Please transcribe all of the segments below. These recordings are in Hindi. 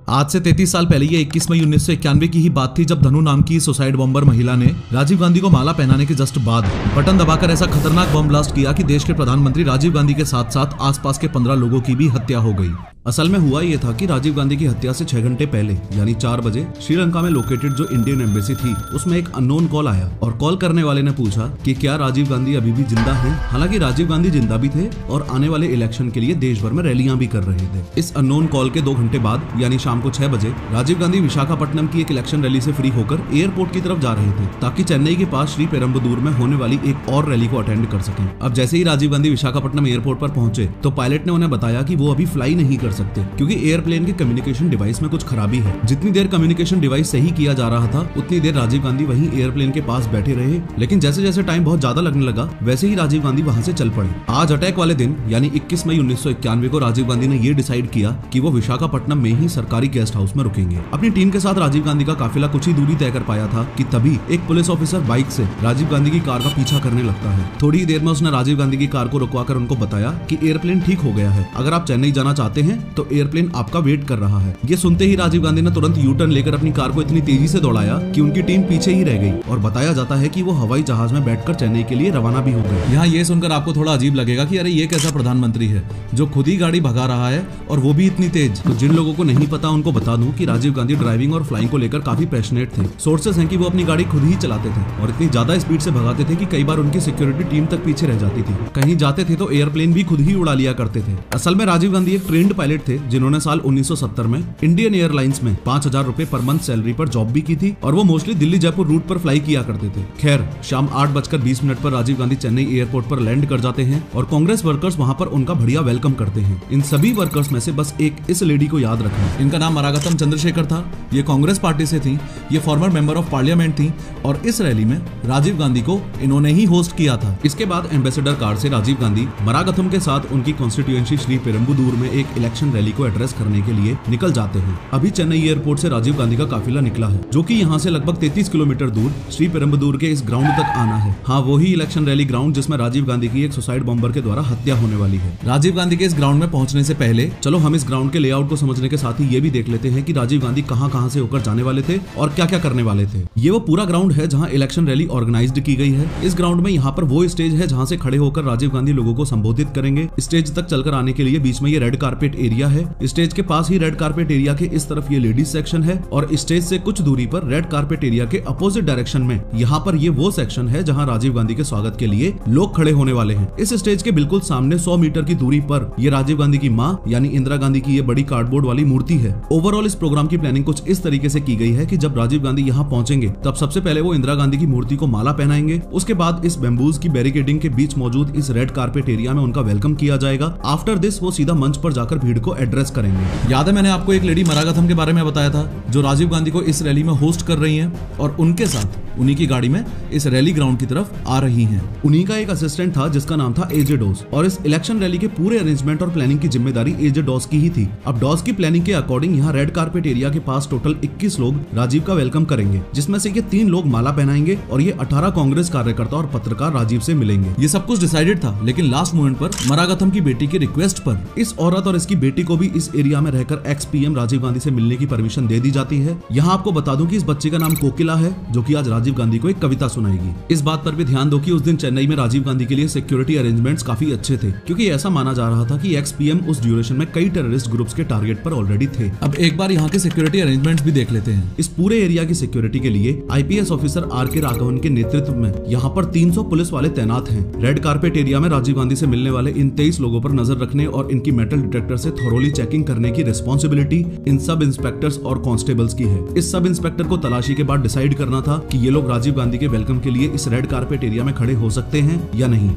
आज से 33 साल पहले ये 21 मई 1991 की ही बात थी जब धनु नाम की सुसाइड बॉम्बर महिला ने राजीव गांधी को माला पहनाने के जस्ट बाद बटन दबाकर ऐसा खतरनाक बम ब्लास्ट किया कि देश के प्रधानमंत्री राजीव गांधी के साथ साथ आसपास के 15 लोगों की भी हत्या हो गई। असल में हुआ ये था कि राजीव गांधी की हत्या से 6 घंटे पहले यानी 4 बजे श्रीलंका में लोकेटेड जो इंडियन एम्बेसी थी उसमें एक अननोन कॉल आया और कॉल करने वाले ने पूछा कि क्या राजीव गांधी अभी भी जिंदा हैं। हालांकि राजीव गांधी जिंदा भी थे और आने वाले इलेक्शन के लिए देश भर में रैलियां भी कर रहे थे। इस अननोन कॉल के 2 घंटे बाद यानी शाम को 6 बजे राजीव गांधी विशाखापट्टनम की एक इलेक्शन रैली से फ्री होकर एयरपोर्ट की तरफ जा रहे थे ताकि चेन्नई के पास श्री पेरम्बदूर में होने वाली एक और रैली को अटेंड कर सकें। अब जैसे ही राजीव गांधी विशाखापट्टनम एयरपोर्ट पर पहुंचे तो पायलट ने उन्हें बताया कि वो अभी फ्लाई नहीं कर सकते क्योंकि एयरप्लेन के कम्युनिकेशन डिवाइस में कुछ खराबी है। जितनी देर कम्युनिकेशन डिवाइस सही किया जा रहा था उतनी देर राजीव गांधी वहीं एयरप्लेन के पास बैठे रहे, लेकिन जैसे जैसे टाइम बहुत ज्यादा लगने लगा वैसे ही राजीव गांधी वहां से चल पड़े। आज अटैक वाले दिन यानी 21 मई 1991 को राजीव गांधी ने ये डिसाइड किया कि वो विशाखापट्टनम में ही सरकारी गेस्ट हाउस में रुकेंगे। अपनी टीम के साथ राजीव गांधी का काफिला कुछ ही दूरी तय कर पाया था कि तभी एक पुलिस ऑफिसर बाइक से राजीव गांधी की कार का पीछा करने लगता है। थोड़ी ही देर में उसने राजीव गांधी की कार को रुकवाकर उनको बताया कि एयरप्लेन ठीक हो गया है, अगर आप चेन्नई जाना चाहते हैं तो एयरप्लेन आपका वेट कर रहा है। ये सुनते ही राजीव गांधी ने तुरंत यू टर्न लेकर अपनी कार को इतनी तेजी से दौड़ाया कि उनकी टीम पीछे ही रह गई और बताया जाता है कि वो हवाई जहाज में बैठकर चेन्नई के लिए रवाना भी हो गए। यहाँ ये सुनकर आपको थोड़ा अजीब लगेगा कि अरे ये कैसा प्रधानमंत्री है जो खुद ही गाड़ी भगा रहा है और वो भी इतनी तेज। तो जिन लोगों को नहीं पता उनको बता दूं कि राजीव गांधी ड्राइविंग और फ्लाइंग को लेकर काफी पैशनेट थे। सोर्सेस हैं कि वो अपनी गाड़ी खुद ही चलाते थे और इतनी ज्यादा स्पीड से भगाते थे कि कई बार उनकी सिक्योरिटी टीम तक पीछे रह जाती थी। कहीं जाते थे तो एयरप्लेन भी खुद ही उड़ा लिया करते थे। असल में राजीव गांधी एक ट्रेंड पायलट थे जिन्होंने साल 1970 में इंडियन एयरलाइंस में 5,000 रुपए पर मंथ सैलरी पर जॉब भी की थी और वो मोस्टली दिल्ली जयपुर रूट पर फ्लाई किया करते थे। खैर शाम 8:20 पर राजीव गांधी चेन्नई एयरपोर्ट पर लैंड कर जाते हैं और कांग्रेस वर्कर्स वहां पर उनका बढ़िया वेलकम करते हैं। इन सभी वर्कर्स में से बस एक इस लेडी को याद रखना, इनका नाम मरागतम चंद्रशेखर था। ये कांग्रेस पार्टी से थी, ये फॉर्मर मेंबर ऑफ पार्लियामेंट थी और इस रैली में राजीव गांधी को इन्होंने ही होस्ट किया था। इसके बाद एम्बेसडर कार से राजीव गांधी मरागतम के साथ उनकी कॉन्स्टिट्यूएंसी श्री पेरम्बदूर में एक इलेक्शन रैली को एड्रेस करने के लिए निकल जाते हैं। अभी चेन्नई एयरपोर्ट से राजीव गांधी का काफिला निकला है जो कि यहाँ से लगभग 33 किलोमीटर दूर श्री पेरम्बदूर के इस ग्राउंड तक आना है। हाँ, वही इलेक्शन रैली ग्राउंड जिसमें राजीव गांधी की एक सुसाइड बॉम्बर के द्वारा हत्या होने वाली है। राजीव गांधी के इस ग्राउंड में पहुंचने से पहले चलो हम इस ग्राउंड के लेआउट को समझने के साथ ही ये भी देख लेते हैं कि राजीव गांधी कहां से होकर जाने वाले थे और क्या क्या करने वाले थे। ये वो पूरा ग्राउंड है जहां इलेक्शन रैली ऑर्गेनाइज्ड की गई है। इस ग्राउंड में यहाँ पर वो स्टेज है जहां से खड़े होकर राजीव गांधी लोगों को संबोधित करेंगे। स्टेज तक चलकर आने के लिए बीच में ये रेड कारपेट एरिया है। स्टेज के पास ही रेड कारपेट एरिया के इस तरफ ये लेडीज सेक्शन है और स्टेज से कुछ दूरी पर रेड कारपेट एरिया के अपोजिट डायरेक्शन में यहाँ पर ये वो सेक्शन है जहाँ राजीव गांधी के स्वागत के लिए लोग खड़े होने वाले हैं। इस स्टेज के बिल्कुल सामने 100 मीटर की दूरी पर ये राजीव गांधी की माँ यानी इंदिरा गांधी की ये बड़ी कार्डबोर्ड वाली मूर्ति है। ओवरऑल इस प्रोग्राम की प्लानिंग कुछ इस तरीके से की गई है कि जब राजीव गांधी यहाँ पहुंचेंगे तब सबसे पहले वो इंदिरा गांधी की मूर्ति को माला पहनाएंगे। उसके बाद इस बेम्बूज की बैरिकेडिंग के बीच मौजूद इस रेड कारपेट एरिया में उनका वेलकम किया जाएगा। आफ्टर दिस वो सीधा मंच पर जाकर भीड़ को एड्रेस करेंगे। याद है मैंने आपको एक लेडी मरागतम के बारे में बताया था जो राजीव गांधी को इस रैली में होस्ट कर रही हैं और उनके साथ उन्हीं की गाड़ी में इस रैली ग्राउंड की तरफ आ रही हैं। उन्हीं का एक असिस्टेंट था जिसका नाम था एजे डॉस और इस इलेक्शन रैली के पूरे अरेंजमेंट और प्लानिंग की जिम्मेदारी एजे डॉस की ही थी। अब डॉस की प्लानिंग के अकॉर्डिंग यहाँ रेड कारपेट एरिया के पास टोटल 21 लोग राजीव का वेलकम करेंगे, जिसमें से ये 3 लोग माला पहनाएंगे और ये 18 कांग्रेस कार्यकर्ता और पत्रकार राजीव से मिलेंगे। ये सब कुछ डिसाइडेड था, लेकिन लास्ट मोमेंट पर मरागतम की बेटी की रिक्वेस्ट पर इस औरत और इसकी बेटी को भी इस एरिया में रहकर एक्स पीएम राजीव गांधी से मिलने की परमिशन दे दी जाती है। यहाँ आपको बता दूं कि इस बच्चे का नाम कोकिला है जो कि आज राजीव गांधी को एक कविता सुनाएगी। इस बात पर भी ध्यान दो कि उस दिन चेन्नई में राजीव गांधी के लिए सिक्योरिटी अरेंजमेंट्स काफी अच्छे थे क्योंकि ऐसा माना जा रहा था कि एक्स पीएम उस ड्यूरेशन में कई टेररिस्ट ग्रुप्स के टारगेट पर ऑलरेडी थे। अब एक बार यहाँ के सिक्योरिटी अरेंजमेंट्स भी देख लेते हैं। इस पूरे एरिया की सिक्योरिटी के लिए आईपीएस ऑफिसर आर के राघवन के नेतृत्व में यहाँ पर 300 पुलिस वाले तैनात हैं। रेड कारपेट एरिया में राजीव गांधी से मिलने वाले इन 23 लोगों पर नजर रखने और इनकी मेटल डिटेक्टर से थोरोली चेकिंग करने की रिस्पॉन्सिबिलिटी इन सब इंस्पेक्टर्स और कांस्टेबल्स की है। इस सब इंस्पेक्टर को तलाशी के बाद डिसाइड करना था कि ये लोग राजीव गांधी के वेलकम के लिए इस रेड कारपेट एरिया में खड़े हो सकते हैं या नहीं।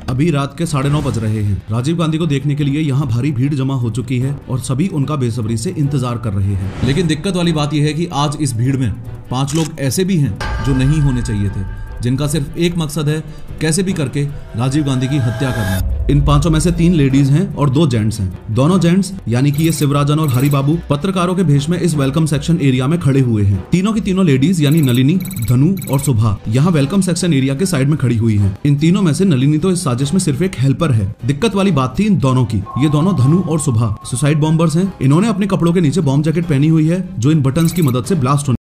अभी रात के 9:30 बज रहे हैं। राजीव गांधी को देखने के लिए यहाँ भारी भीड़ जमा हो चुकी है और सभी उनका बेसब्री से इंतजार कर रहे हैं। लेकिन दिक्कत वाली बात यह है कि आज इस भीड़ में 5 लोग ऐसे भी हैं जो नहीं होने चाहिए थे। जिनका सिर्फ एक मकसद है, कैसे भी करके राजीव गांधी की हत्या करना। इन पांचों में से 3 लेडीज हैं और 2 जेंट्स हैं। दोनों जेंट्स यानी कि ये शिवराजन और हरिबाबू पत्रकारों के भेष में इस वेलकम सेक्शन एरिया में खड़े हुए हैं। तीनों की तीनों लेडीज यानी नलिनी, धनु और सुभा यहाँ वेलकम सेक्शन एरिया के साइड में खड़ी हुई हैं। इन तीनों में से नलिनी तो इस साजिश में सिर्फ एक हेल्पर है। दिक्कत वाली बात थी इन दोनों की। ये दोनों धनु और सुभा सुसाइड बॉम्बर्स हैं। इन्होंने अपने कपड़ों के नीचे बॉम्ब जैकेट पहनी हुई है जो इन बटन्स की मदद से ब्लास्ट